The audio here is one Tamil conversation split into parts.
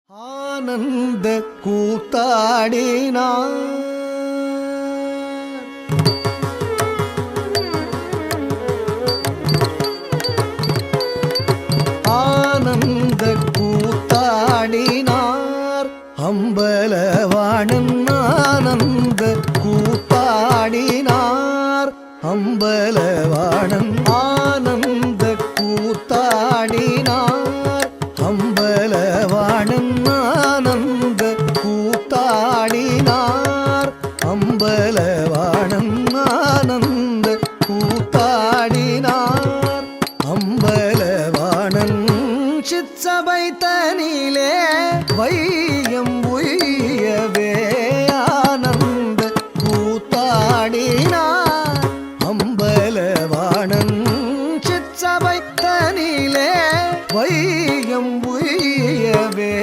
ஆனந்த கூத்தாடினார் ஆனந்த கூத்தாடினார் அம்பலவாணன் ஆனந்த கூத்தாடினார் அம்பலவாணன் ஆனந்த கூத்தாடினார் அம்பலவாணன் ஆனந்த கூத்தாடினார் அம்பலவாணன் ஆனந்த கூத்தாடினார் அம்பலவாணன் சிற்சபை தனிலே வையம் உய்யவே ஆனந்த கூத்தாடினார் அம்பலவாணன் சிற்சபை தனிலே வையம் உய்யவே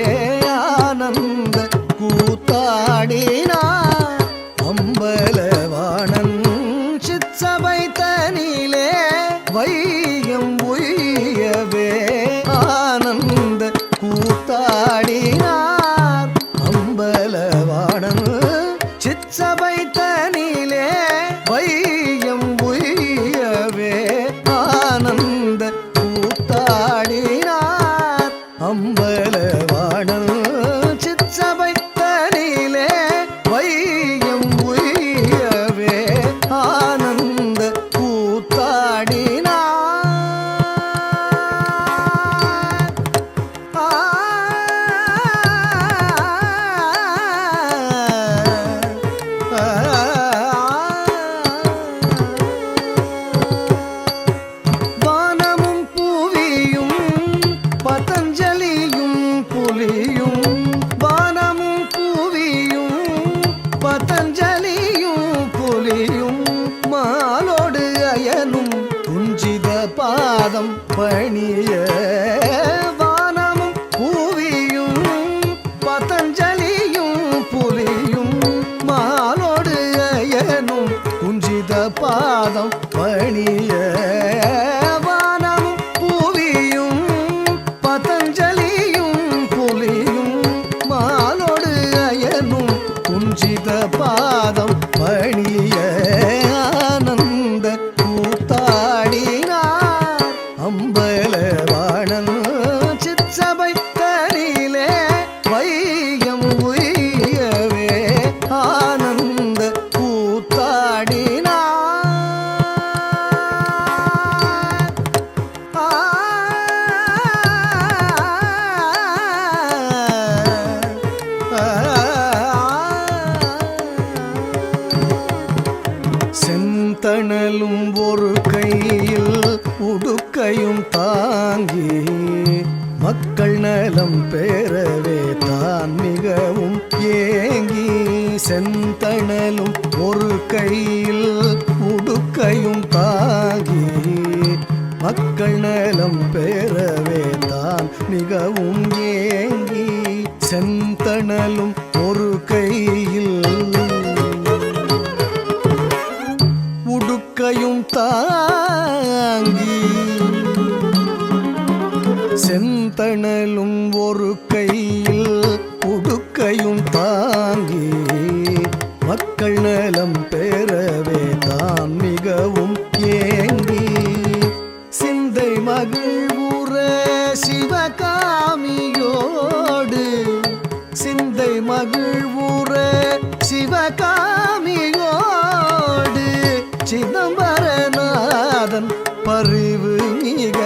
ஆனந்த கூத்தாடினார் அம்பலவாணன் சிற்சபை தனிலே வையம் உய்யவே ஆனந்த கூத்தாடினார் அம்பலவாணன் சிற்சபை தனிலே வையம் உய்யவே ஆனந்த கூத்தாடினார் அம்பலவாணன் சிற்சபை தனிலே வையம் உய்யவே ஆனந்த கூத்தாடினார் வானமும் பூவியும் பதஞ்சலியும் புலியும் வானமும் பூவியும் பதஞ்சலியும் புலியும் மாலோடு அயனும் குஞ்சித பாதம் பணிய வானமும் பூவியும் பதஞ்சலியும் புலியும் மாலோடு அயனும் குஞ்சித பாதம் பணிய வானமும் பூவியும் பதஞ்சலியும் புலியும் மாலோடு அயனும் குஞ்சித பாதம் பணிய ஆனந்த கூத்தாடினார் அம்பலவாணன் சிற்சபை தனிலே வையம் உய்யவே ஆனந்த கூத்தாடினார் செந்தணலும் ஒரு கையில் உடுக்கையும் தாங்கி மக்கள் நலம் பெறவே தான் மிகவும் ஏங்கி செந்தணலும் ஒரு கையில் உடுக்கையும் தாங்கி மக்கள் நலம் பெறவே தான் மிகவும் ஏங்கி செந்தணலும் ஒரு கையில் உடுக்கையும் தாங்கி செந்தணலும் ஒரு கையில் உடுக்கையும் தாங்கி மக்கள் நலம் பெறவே தான் மிகவும் ஏங்கி சிந்தை மகிழ்வுற சிவகாமியோடு சிந்தை மகிழ்வுற சிவகாமியோடு சிதம்பரநாதன் பரிவு மிக